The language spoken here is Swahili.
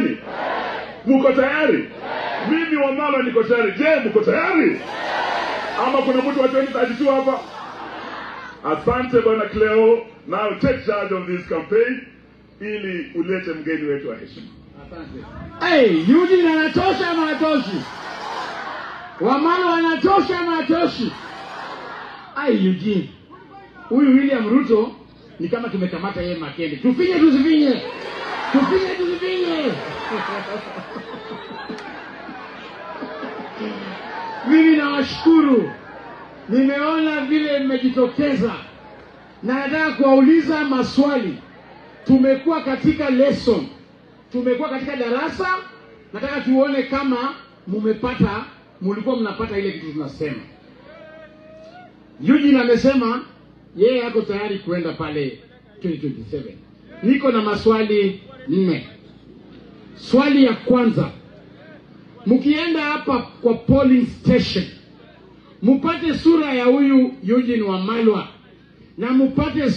jamani? Mko tayari? Mimi Wamalwa niko tayari. Je, mko tayari? Ama kuna mtu wa 2032 hapa? Asante bwana Cleo. Now take charge of this campaign ili ulete mgeni wetu wa heshima. Asante. Eugene anatosha ama hatoshi? Wamalwa anatosha ama hatoshi? Eugene. Huyu William Ruto ni kama tumekamata yeye makende. Tufinye tusifinye. Tufinye tusifinye. Mimi nawashukuru. Nimeona vile mmejitokeza. Na nataka kuwauliza maswali. Tumekuwa katika lesson. Tumekuwa katika darasa. Nataka tuone kama mulikuwa mnapata ile kitu tunasema. Eugene amesema yeye yako tayari kuenda pale 2027. Niko na maswali 4. Swali ya kwanza. Mkienda hapa kwa polling station, mupate sura ya huyu Eugene Wamalwa na mupate